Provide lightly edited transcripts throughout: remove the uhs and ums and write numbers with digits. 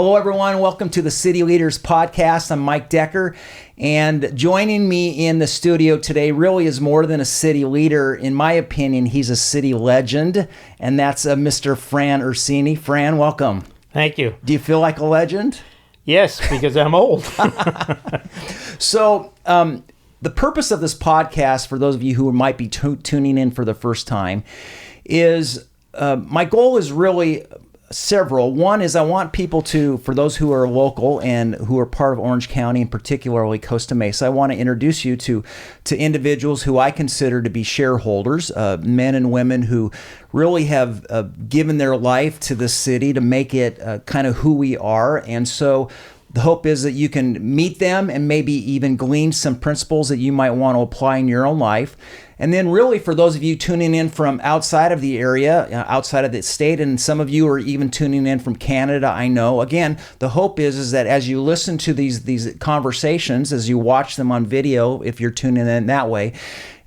Hello, everyone. Welcome to the City Leaders Podcast. I'm Mike Decker, and joining me in the studio today really is more than a city leader. In my opinion, he's a city legend, and that's Mr. Fran Ursini. Fran, welcome. Thank you. Do you feel like a legend? Yes, because I'm old. So, the purpose of this podcast, for those of you who might be tuning in for the first time, is my goal is really several. One is I want people to, for those who are local and who are part of Orange County, and particularly Costa Mesa, I want to introduce you to individuals who I consider to be shareholders, men and women who really have given their life to the city to make it kind of who we are. And so the hope is that you can meet them and maybe even glean some principles that you might want to apply in your own life. And then really for those of you tuning in from outside of the area, outside of the state, and some of you are even tuning in from Canada, I know. Again, the hope is that as you listen to these conversations, as you watch them on video, if you're tuning in that way,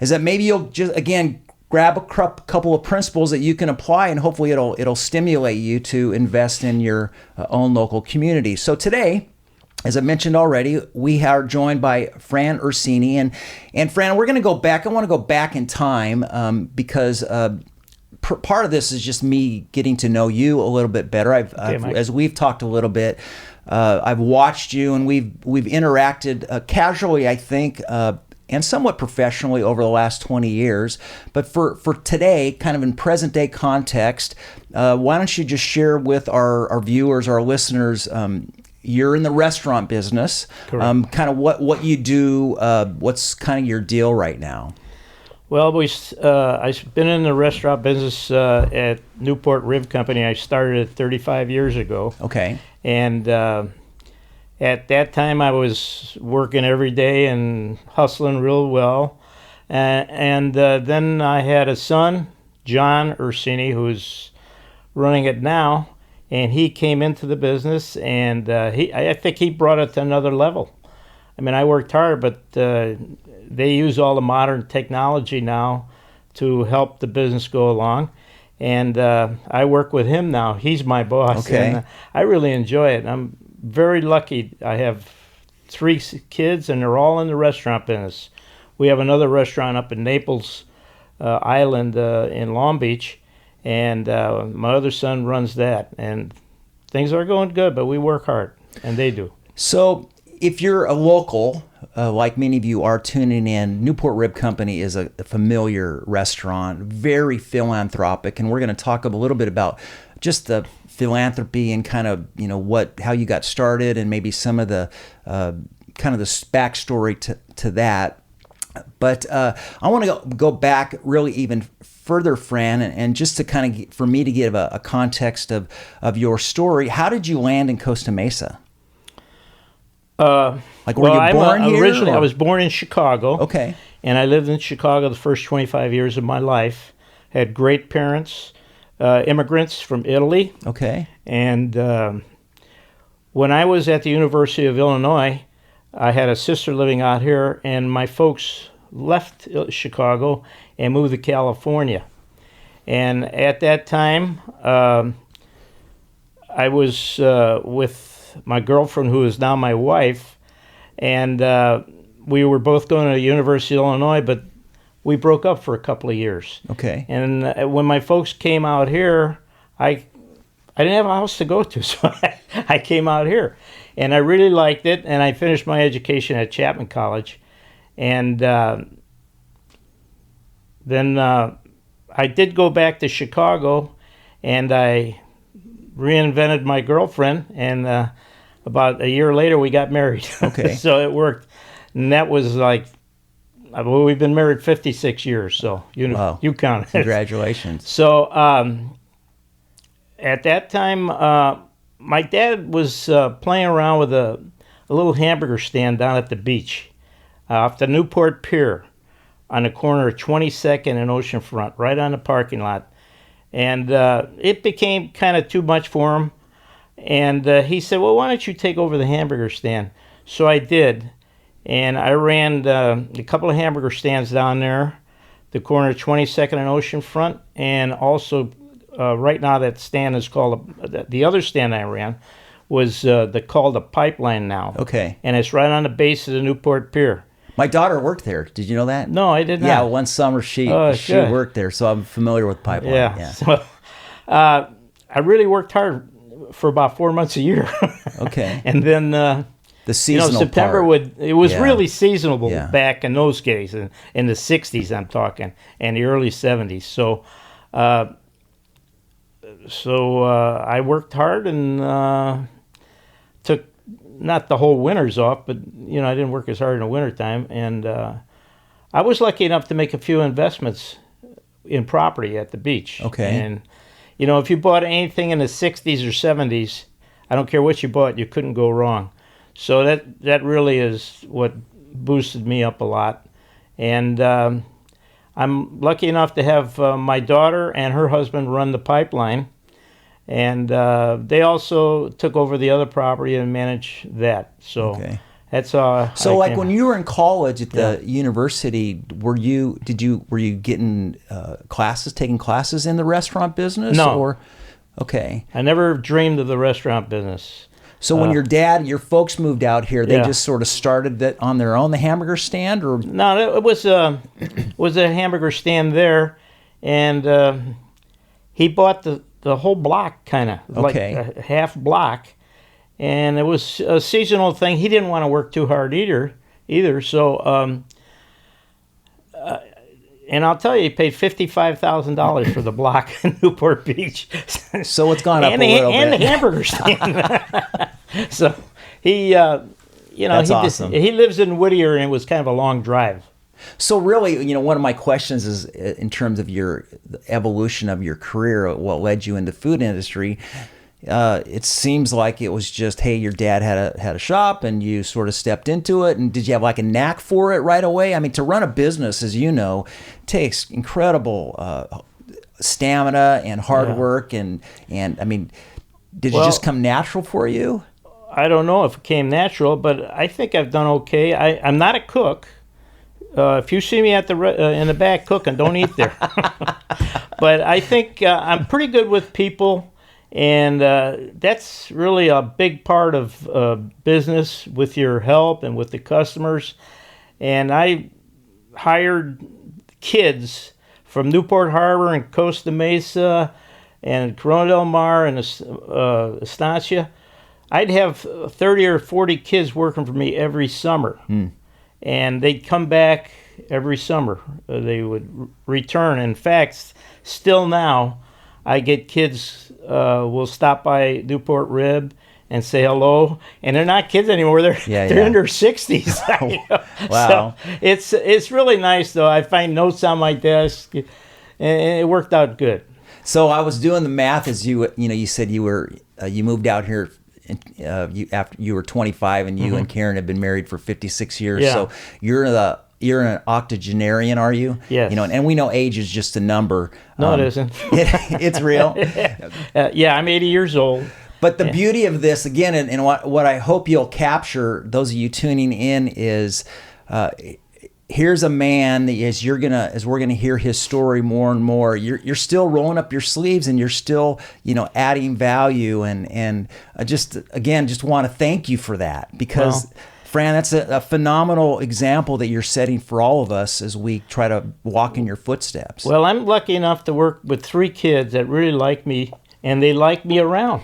is that maybe you'll just, again, grab a couple of principles that you can apply, and hopefully it'll stimulate you to invest in your own local community. So today, as I mentioned already, we are joined by Fran Ursini. And Fran, we're going to go back. I want to go back in time because part of this is just me getting to know you a little bit better. As we've talked a little bit, I've watched you, and we've interacted casually, I think, and somewhat professionally over the last 20 years. But for today, kind of in present day context, why don't you just share with our viewers, our listeners, you're in the restaurant business. Kind of what you do, what's kind of your deal right now? Well, I've been in the restaurant business at Newport Rib Company. I started it 35 years ago. Okay. And at that time, I was working every day and hustling real well. And then I had a son, John Ursini, who's running it now. And he came into the business, and I think he brought it to another level. I mean, I worked hard, but they use all the modern technology now to help the business go along. And I work with him now. He's my boss. Okay. And I really enjoy it. I'm very lucky. I have 3 kids, and they're all in the restaurant business. We have another restaurant up in Naples Island in Long Beach. And my other son runs that, and things are going good, but we work hard, and they do. So if you're a local, like many of you are tuning in, Newport Rib Company is a familiar restaurant, very philanthropic, and we're going to talk a little bit about just the philanthropy and kind of, how you got started, and maybe some of the kind of the backstory to that. But I want to go back really even further, Fran, and just to kind of, for me to give a context of your story. How did you land in Costa Mesa? Were you born here? Originally, I was born in Chicago. Okay. And I lived in Chicago the first 25 years of my life. Had great parents, immigrants from Italy. Okay. And when I was at the University of Illinois, I had a sister living out here, and my folks left Chicago and moved to California. And at that time, I was with my girlfriend, who is now my wife, and we were both going to the University of Illinois, but we broke up for a couple of years. Okay. And when my folks came out here, I didn't have a house to go to, so I came out here. And I really liked it, and I finished my education at Chapman College. And then I did go back to Chicago, and I reinvented my girlfriend, and about a year later we got married. Okay. So it worked. And that was like, well, we've been married 56 years, so wow. You count it. Congratulations. So at that time, my dad was playing around with a little hamburger stand down at the beach off the Newport Pier on the corner of 22nd and Oceanfront, right on the parking lot. And it became kind of too much for him. And he said, well, why don't you take over the hamburger stand? So I did. And I ran a couple of hamburger stands down there, the corner of 22nd and Oceanfront, and also right now that stand is called, the other stand I ran was called the Pipeline now. Okay. And it's right on the base of the Newport Pier. My daughter worked there. Did you know that? No, I did not. Yeah, one summer she good. worked there, so I'm familiar with Pipeline. Yeah. So, I really worked hard for about 4 months a year. Okay. And then the seasonal September part. it was Yeah. really seasonable Yeah. back in those days, in the 60s I'm talking, and the early 70s. So I worked hard and took not the whole winters off, but I didn't work as hard in the wintertime. And I was lucky enough to make a few investments in property at the beach. Okay. And if you bought anything in the 60s or 70s, I don't care what you bought, you couldn't go wrong. So that really is what boosted me up a lot. And I'm lucky enough to have my daughter and her husband run the Pipeline. And they also took over the other property and managed that. So Okay. that's how. So, like when you were in college at the university, were you getting taking classes in the restaurant business? No. Or, okay. I never dreamed of the restaurant business. So when your folks moved out here, they Yeah. just sort of started that on their own, the hamburger stand, or No, it was a hamburger stand there, and he bought the whole block, kind of Okay. like a half block, and it was a seasonal thing. He didn't want to work too hard either. So, and I'll tell you, he paid $55,000 for the block in Newport Beach. so it's gone up and a little and bit. the hamburger stand. So he, That's awesome. he lives in Whittier, and it was kind of a long drive. So really, one of my questions is in terms of the evolution of your career, what led you into food industry. It seems like it was just, hey, your dad had a shop and you sort of stepped into it. And did you have like a knack for it right away? I mean, to run a business, as you know, takes incredible stamina and hard work. And I mean, did it just come natural for you? I don't know if it came natural, but I think I've done okay. I'm not a cook. If you see me at in the back cooking, don't eat there. But I think I'm pretty good with people, and that's really a big part of business, with your help and with the customers. And I hired kids from Newport Harbor and Costa Mesa and Corona del Mar and Estancia. I'd have 30 or 40 kids working for me every summer. And they'd come back every summer. They would return. In fact, still now, I get kids will stop by Newport Rib and say hello, and they're not kids anymore. They're in their 60s. Wow. So it's really nice, though. I find notes on my desk, and it worked out good. So I was doing the math as you said you moved out here. After you were 25, and you and Karen had been married for 56 years. Yeah. So you're an octogenarian, are you? Yes. And we know age is just a number. No, it isn't. It's real. Yeah, I'm 80 years old. But the beauty of this, again, and what I hope you'll capture, those of you tuning in, is here's a man that as we're gonna hear his story more and more, you're still rolling up your sleeves, and you're still adding value, and just want to thank you for that, because Fran, that's a phenomenal example that you're setting for all of us as we try to walk in your footsteps. Well, I'm lucky enough to work with 3 kids that really like me, and they like me around.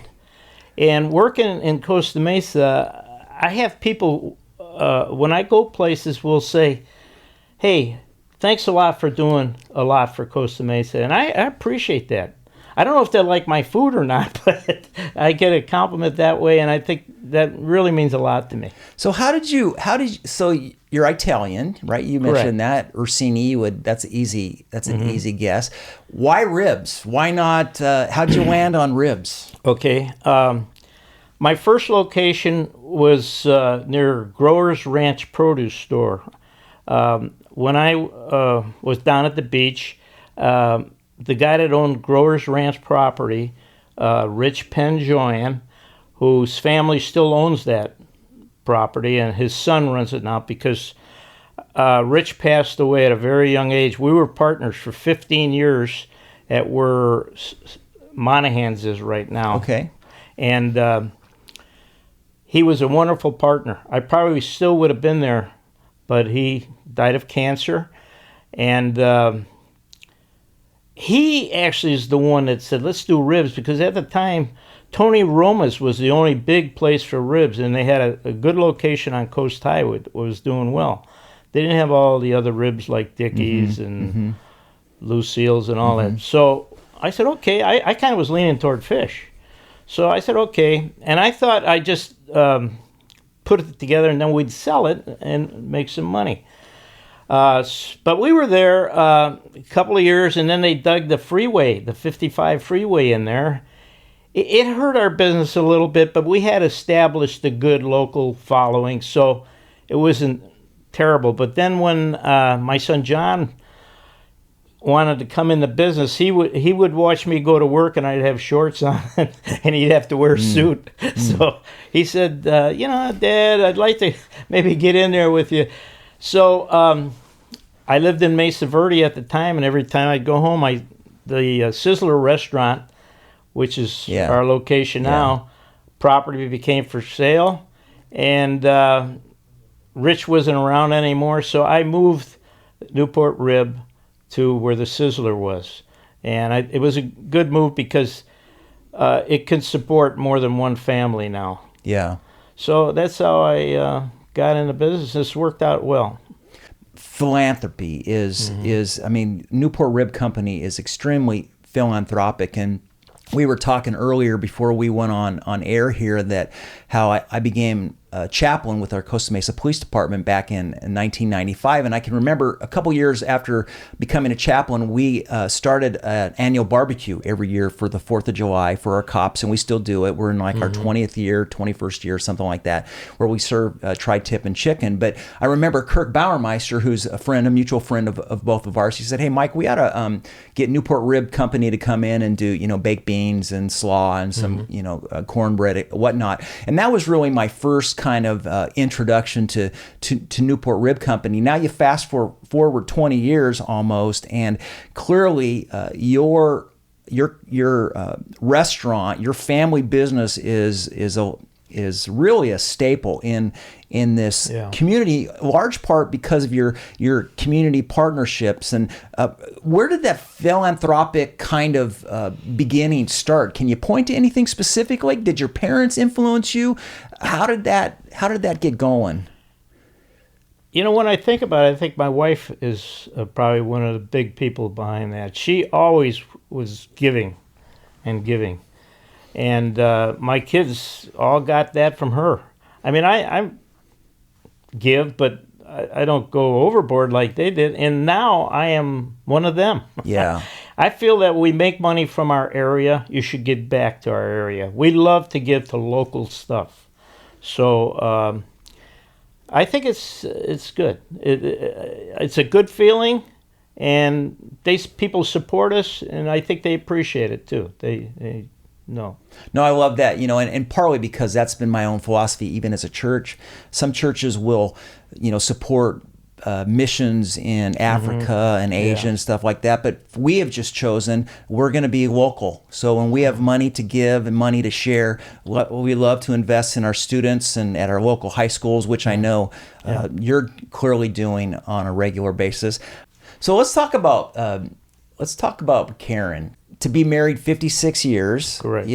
And working in Costa Mesa, I have people when I go places will say, hey, thanks a lot for doing a lot for Costa Mesa. And I appreciate that. I don't know if they like my food or not, but I get a compliment that way, and I think that really means a lot to me. So so you're Italian, right? You mentioned that. Ursini, that's an easy guess. Why ribs? Why not, how'd you land on ribs? Okay. My first location was near Growers Ranch Produce Store. When I was down at the beach, the guy that owned Growers Ranch property, Rich Penjoyan, whose family still owns that property, and his son runs it now because Rich passed away at a very young age. We were partners for 15 years at where Monahan's is right now. Okay. And he was a wonderful partner. I probably still would have been there, but he died of cancer. And he actually is the one that said, let's do ribs, because at the time, Tony Roma's was the only big place for ribs, and they had a good location on Coast Highway that was doing well. They didn't have all the other ribs like Dickey's and Lucille's and all that. So I said, okay, I kind of was leaning toward fish. So I said, okay. And I thought I'd just put it together and then we'd sell it and make some money. But we were there a couple of years, and then they dug the freeway, the 55 freeway in there. It hurt our business a little bit, but we had established a good local following, so it wasn't terrible. But then when my son John wanted to come in the business, he would watch me go to work, and I'd have shorts on, and he'd have to wear a suit. So he said, Dad, I'd like to maybe get in there with you. So I lived in Mesa Verde at the time, and every time I'd go home, the Sizzler restaurant, which is our location now, property became for sale, and Rich wasn't around anymore, so I moved Newport Rib to where the Sizzler was. And it was a good move because it can support more than one family now. Yeah. So that's how I got into business. This worked out well. Philanthropy is Newport Rib Company is extremely philanthropic, and we were talking earlier before we went on air here that how I became a chaplain with our Costa Mesa Police Department back in 1995. And I can remember a couple years after becoming a chaplain, we started an annual barbecue every year for the 4th of July for our cops, and we still do it. We're in like our 20th year, 21st year, something like that, where we serve tri-tip and chicken. But I remember Kirk Bauermeister, who's a mutual friend of both of ours, he said, hey, Mike, we ought to get Newport Rib Company to come in and do, baked beans and slaw and some, cornbread, whatnot. And that was really my first kind of introduction to Newport Rib Company. Now you fast forward 20 years almost, and clearly your restaurant, your family business is really a staple in this community, large part because of your community partnerships. And where did that philanthropic kind of beginning start? Can you point to anything specifically? Did your parents influence you? How did that get going? When I think about it, I think my wife is probably one of the big people behind that. She always was giving and giving. And my kids all got that from her. I mean, I give, but I don't go overboard like they did. And now I am one of them. Yeah. I feel that we make money from our area. You should give back to our area. We love to give to local stuff. So I think it's good. It's a good feeling, and people support us, and I think they appreciate it too. No, I love that, and partly because that's been my own philosophy, even as a church. Some churches will, support missions in Africa and Asia and stuff like that, but we have just chosen we're going to be local. So when we have money to give and money to share, we love to invest in our students and at our local high schools, which I know you're clearly doing on a regular basis. So let's talk about Karen. To be married 56 years, correct.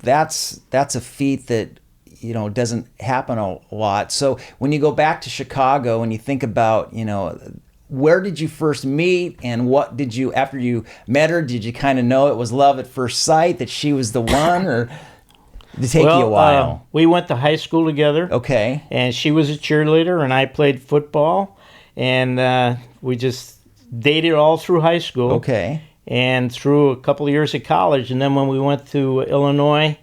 That's a feat that, doesn't happen a lot. So when you go back to Chicago and you think about, where did you first meet, and what did you, after you met her, did you kind of know it was love at first sight, that she was the one, or did it take you a while? We went to high school together. Okay. And she was a cheerleader and I played football, and we just dated all through high school. Okay. And through a couple of years of college. And then when we went to Illinois,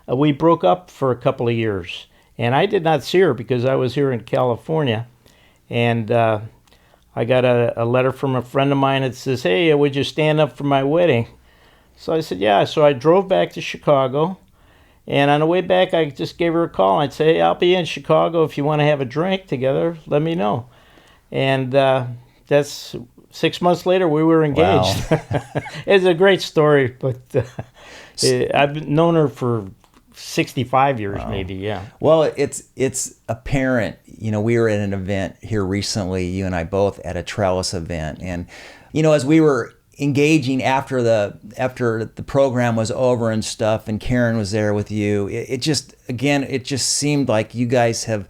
we broke up for a couple of years. And I did not see her because I was here in California. And I got a letter from a friend of mine that says, hey, would you stand up for my wedding? So I said, yeah. So I drove back to Chicago. And on the way back, I just gave her a call. I'd say, hey, I'll be in Chicago. If you want to have a drink together, let me know. And that's 6 months later, we were engaged. Wow. It's a great story, but I've known her for 65 years, maybe. Yeah. Well, it's apparent. We were at an event here recently, you and I both, at a trellis event, and as we were engaging after the program was over and stuff, and Karen was there with you, it just seemed like you guys have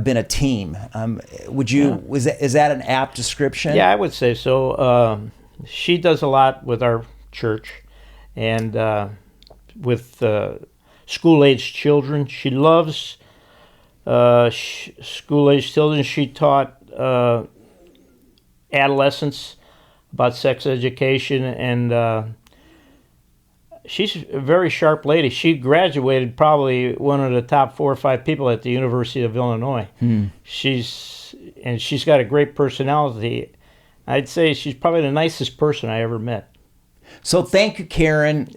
been a team. Is that an apt description? Yeah, I would say so. She does a lot with our church, and with school-aged children. She loves school-aged children. She taught adolescents about sex education, and she's a very sharp lady. She graduated probably one of the top 4 or 5 people at the University of Illinois. She's got a great personality. I'd say she's probably the nicest person I ever met. So thank you, Karen.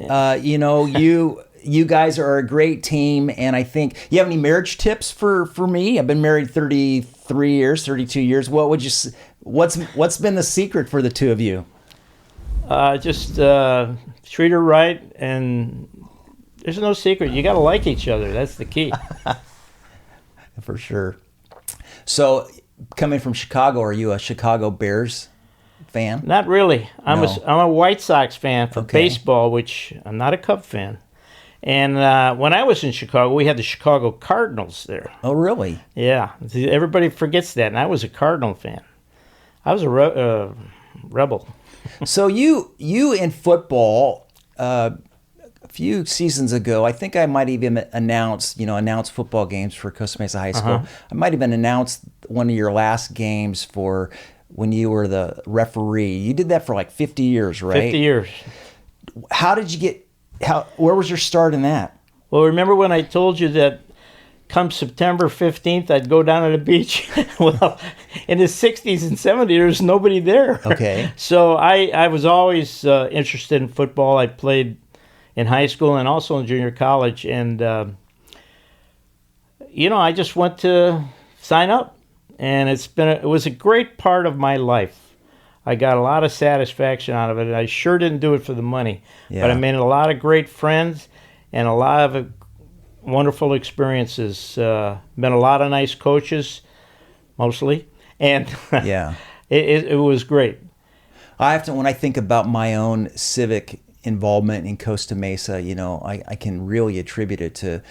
You guys are a great team, and I think you have any marriage tips for me? I've been married 33 years, 32 years. What's been the secret for the two of you? Just treat her right, and there's no secret. You got to like each other. That's the key. For sure. So, coming from Chicago, are you a Chicago Bears fan? Not really. I'm a White Sox fan for baseball, which I'm not a Cub fan. And when I was in Chicago, we had the Chicago Cardinals there. Oh, really? Yeah. Everybody forgets that, and I was a Cardinal fan. I was a rebel. So you in football, a few seasons ago, I think I might even announce football games for Costa Mesa High School. I might even announced one of your last games for when you were the referee. You did that for like 50 years, right? 50 years. Where was your start in that? Well, remember when I told you that come September 15th, I'd go down to the beach? Well, in the 60s and 70s, there's nobody there. Okay. So I was always interested in football. I played in high school and also in junior college. And, I just went to sign up. And it was a great part of my life. I got a lot of satisfaction out of it. I sure didn't do it for the money. Yeah. But I made a lot of great friends and a lot of wonderful experiences. Met a lot of nice coaches, mostly. And yeah, it was great. When I think about my own civic involvement in Costa Mesa, I can really attribute it to,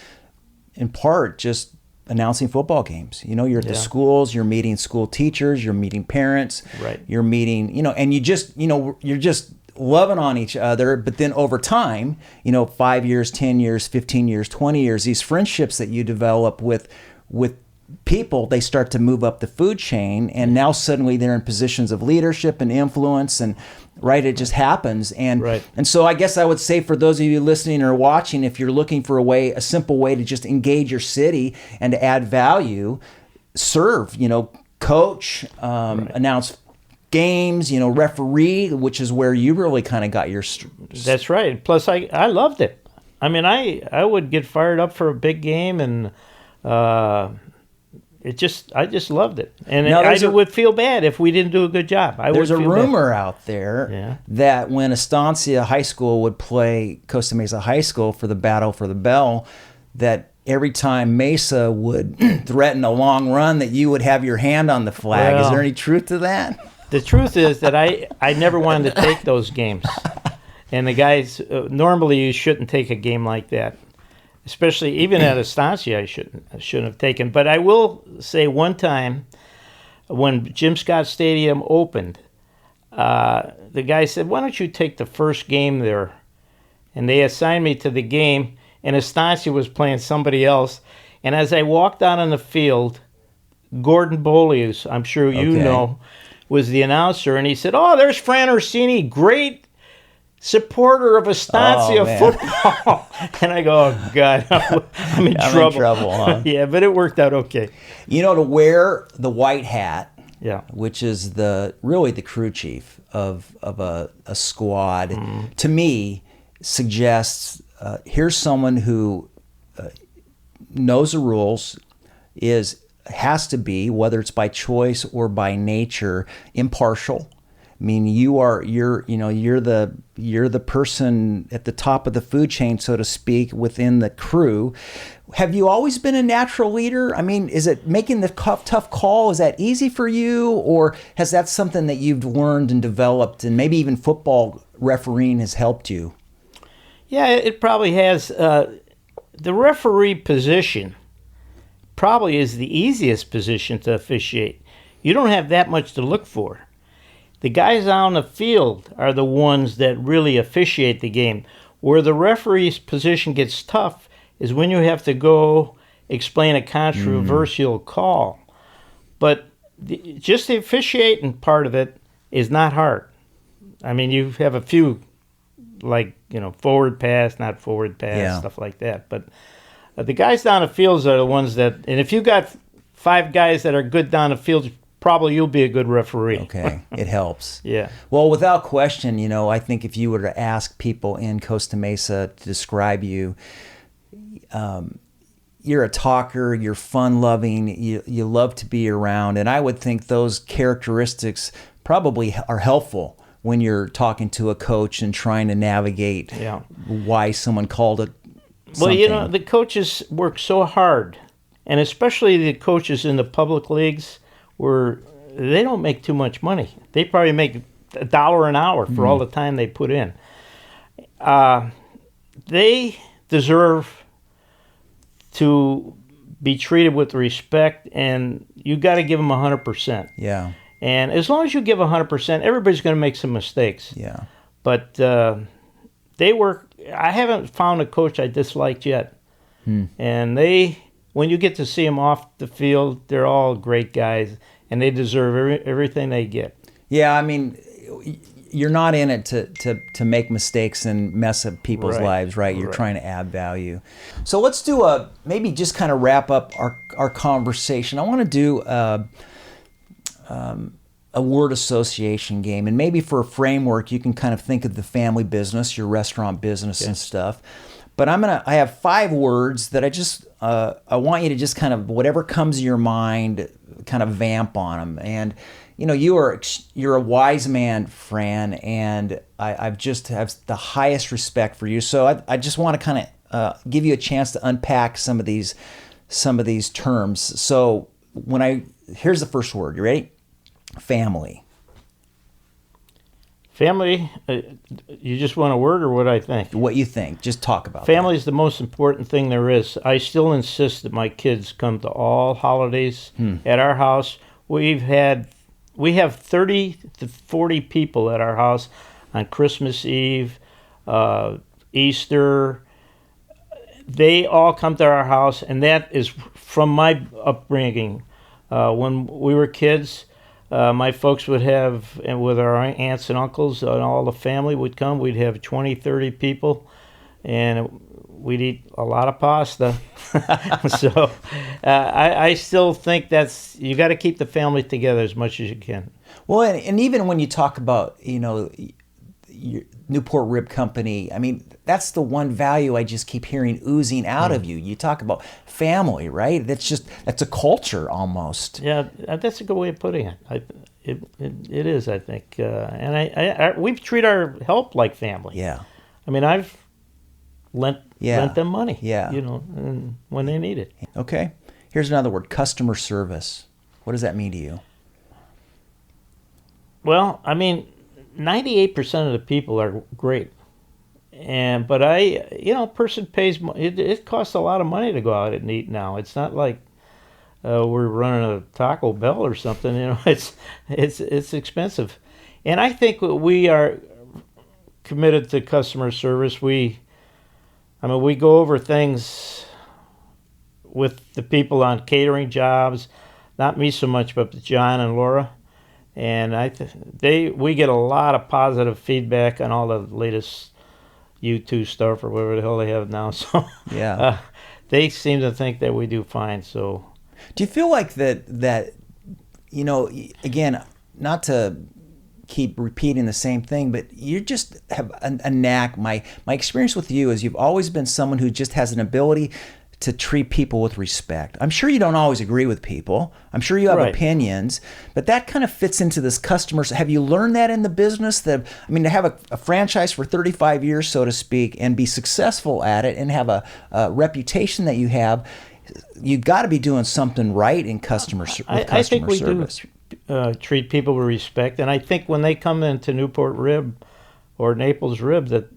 in part, just announcing football games. You're at the schools, you're meeting school teachers, you're meeting parents, right? You're meeting, and you're just loving on each other. But then over time, 5 years, 10 years, 15 years, 20 years, these friendships that you develop with people, they start to move up the food chain, and now suddenly they're in positions of leadership and influence, and it just happens. And and so I guess I would say, for those of you listening or watching, if you're looking for a simple way to just engage your city and to add value, serve, coach, announce games, referee, which is where you really kind of got your... That's right. Plus, I loved it. I mean, I would get fired up for a big game, and I just loved it. And I would feel bad if we didn't do a good job. There's a rumor out there that when Estancia High School would play Costa Mesa High School for the Battle for the Bell, that every time Mesa would threaten a long run, that you would have your hand on the flag. Well, is there any truth to that? The truth is that I never wanted to take those games. And the guys, normally you shouldn't take a game like that. Especially even at Estancia, I shouldn't have taken. But I will say, one time when Jim Scott Stadium opened, the guy said, "Why don't you take the first game there?" And they assigned me to the game, and Estancia was playing somebody else. And as I walked out on the field, Gordon Bolius, I'm sure you know, was the announcer, and he said, "Oh, there's Fran Ursini, great supporter of Estancia football." And I go, "Oh God, I'm in trouble." In trouble, huh? Yeah, but it worked out okay. To wear the white hat, which is really the crew chief of a squad, to me suggests here's someone who knows the rules, has to be, whether it's by choice or by nature, impartial. I mean, you're the person at the top of the food chain, so to speak, within the crew. Have you always been a natural leader? I mean, is it making the tough call? Is that easy for you, or has that something that you've learned and developed, and maybe even football refereeing has helped you? Yeah, it probably has. The referee position probably is the easiest position to officiate. You don't have that much to look for. The guys on the field are the ones that really officiate the game. Where the referee's position gets tough is when you have to go explain a controversial call. But just the officiating part of it is not hard. I mean, you have a few, like, forward pass, not forward pass, stuff like that. But the guys down the fields are the ones that, and if you got 5 guys that are good down the field, probably you'll be a good referee. Okay, it helps. Yeah. Well, without question, I think if you were to ask people in Costa Mesa to describe you, you're a talker, you're fun-loving, you love to be around, and I would think those characteristics probably are helpful when you're talking to a coach and trying to navigate why someone called it something. Well, the coaches work so hard, and especially the coaches in the public leagues, where they don't make too much money. They probably make $1 an hour for all the time they put in. They deserve to be treated with respect, and you got to give them 100%. Yeah. And as long as you give 100%, everybody's going to make some mistakes. Yeah. But they work. I haven't found a coach I disliked yet. And when you get to see them off the field, they're all great guys, and they deserve everything they get. Yeah, I mean, you're not in it to make mistakes and mess up people's lives, right? You're trying to add value. So let's do maybe just kind of wrap up our conversation. I want to do a word association game, and maybe for a framework, you can kind of think of the family business, your restaurant business and stuff. But I have 5 words that I want you to just kind of, whatever comes to your mind, kind of vamp on them. And, you're a wise man, Fran, and I've just have the highest respect for you. So I just want to kind of give you a chance to unpack some of these terms. So here's the first word. You ready? Family. Family, you just want a word or what I think? What you think. Just talk about Family is the most important thing there is. I still insist that my kids come to all holidays at our house. We have 30 to 40 people at our house on Christmas Eve, Easter. They all come to our house, and that is from my upbringing. When we were kids, my folks would have, and with our aunts and uncles and all the family would come, we'd have 20, 30 people, and we'd eat a lot of pasta. So I still think you got to keep the family together as much as you can. Well, and even when you talk about, your Newport Rib Company, I mean, that's the one value I just keep hearing oozing out of you. You talk about family, right? That's a culture almost. Yeah, that's a good way of putting it. It is, I think. And we treat our help like family. Yeah. I mean, I've lent them money, yeah. And when they need it. Okay. Here's another word, customer service. What does that mean to you? Well, I mean, 98% of the people are great. But a person pays, it costs a lot of money to go out and eat now. It's not like we're running a Taco Bell or something, it's expensive. And I think we are committed to customer service. We go over things with the people on catering jobs, not me so much, but John and Laura. And we get a lot of positive feedback on all the latest U2 stuff or whatever the hell they have now. So yeah, they seem to think that we do fine. So, do you feel like that? Again, not to keep repeating the same thing, but you just have a knack. My experience with you is you've always been someone who just has an ability to treat people with respect. I'm sure you don't always agree with people. I'm sure you have Right. opinions, but that kind of fits into this customer. Have you learned that in the business? That, I mean, to have a franchise for 35 years, so to speak, and be successful at it and have a reputation that you have, you got to be doing something right in customer I think we service. do treat people with respect, and I think when they come into Newport Rib or Naples Rib, that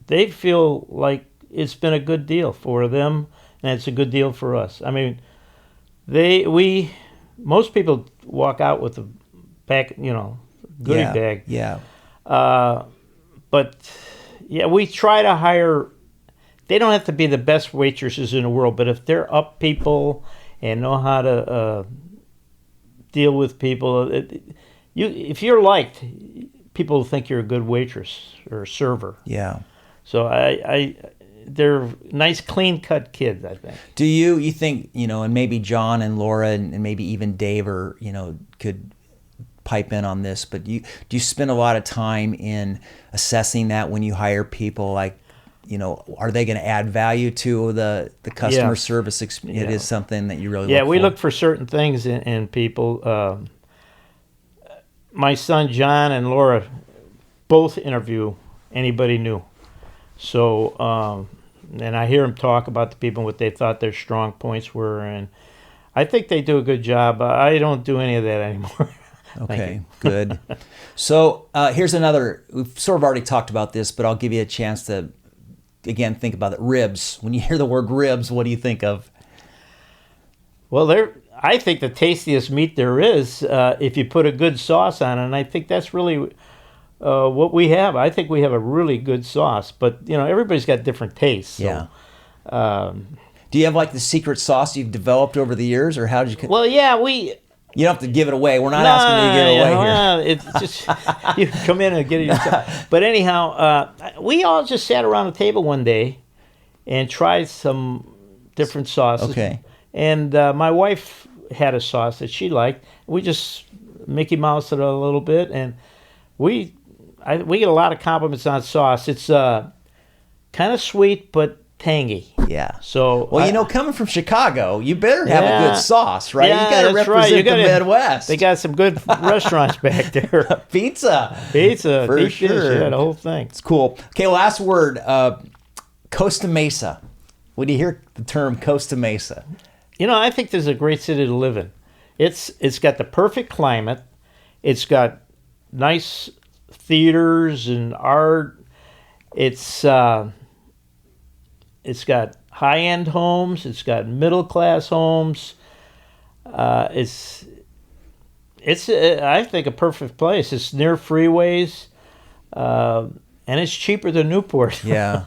they feel like it's been a good deal for them, and it's a good deal for us. I mean, most people walk out with a pack, goodie bag. Yeah. But yeah, we try to hire. They don't have to be the best waitresses in the world, but if they're up people and know how to deal with people, if you're liked, people will think you're a good waitress or server. Yeah. So they're nice, clean-cut kids, I think. Do you think, and maybe John and Laura and maybe even Dave could pipe in on this, but do you spend a lot of time in assessing that when you hire people? Like, are they going to add value to the customer service experience? It is something that you really look for. We look for certain things in people. My son John and Laura both interview anybody new. So, and I hear them talk about the people, what they thought their strong points were, and I think they do a good job. I don't do any of that anymore. Okay, good. So here's another, we've sort of already talked about this, but I'll give you a chance to, again, think about it. Ribs. When you hear the word ribs, what do you think of? Well, I think the tastiest meat there is if you put a good sauce on it, and I think that's really what we have. I think we have a really good sauce, but everybody's got different tastes. So, yeah. Do you have like the secret sauce you've developed over the years, or how did you? Well, yeah, You don't have to give it away. We're not asking you to give it away here. It's just you come in and get it yourself. But anyhow, we all just sat around a table one day and tried some different sauces. Okay. And my wife had a sauce that she liked. We just Mickey Moused it a little bit, and we get a lot of compliments on sauce. It's kind of sweet but tangy. Yeah. So coming from Chicago, you better have a good sauce, right? Yeah, you got to that's represent right. the Midwest. They got some good restaurants back there. Pizza, for sure. dish, yeah, the whole thing. It's cool. Okay, last word. Costa Mesa. When you hear the term Costa Mesa, I think this is a great city to live in. It's got the perfect climate. It's got nice theaters and art. It's got high-end homes. It's got middle-class homes. It's I think a perfect place. It's near freeways, and it's cheaper than Newport. Yeah.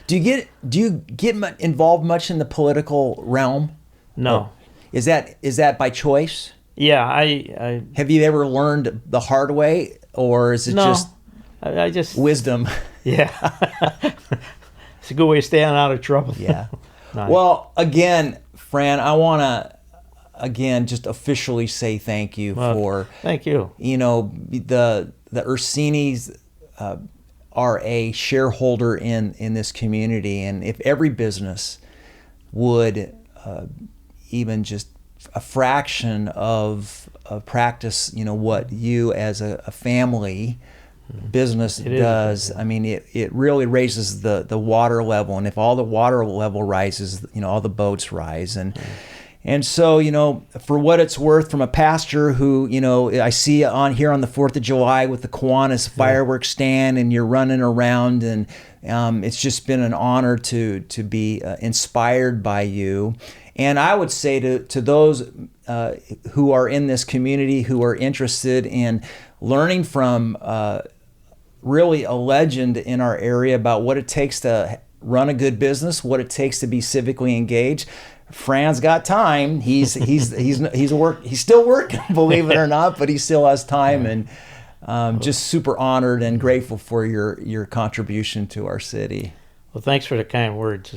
Do you get involved much in the political realm? No. Is that by choice? Yeah, I Have you ever learned the hard way, or is it I just wisdom? Yeah. It's a good way of staying out of trouble. Yeah. Nice. Well, again, Fran, I want to just officially say thank you for. Thank you. The Ursinis are a shareholder in this community, and if every business would even just a fraction of practice, what you as a family business does, I mean, it really raises the water level, and if all the water level rises, all the boats rise, and so, for what it's worth, from a pastor who, I see on here on the 4th of July with the Kiwanis fireworks stand, and you're running around, and it's just been an honor to be inspired by you. And I would say to those who are in this community, who are interested in learning from really a legend in our area about what it takes to run a good business, what it takes to be civically engaged, Fran's got time. He's still working, believe it or not, but he still has time, and just super honored and grateful for your contribution to our city. Well, thanks for the kind words.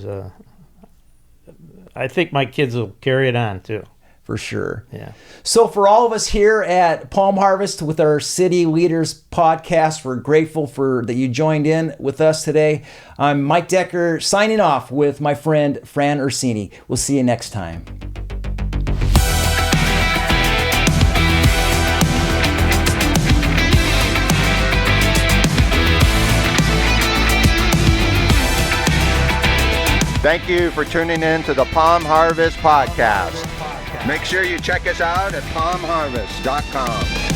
I think my kids will carry it on too. For sure. Yeah. So for all of us here at Palm Harvest with our City Leaders podcast, we're grateful for that you joined in with us today. I'm Mike Decker signing off with my friend Fran Ursini. We'll see you next time. Thank you for tuning in to the Palm Harvest Podcast. Make sure you check us out at palmharvest.com.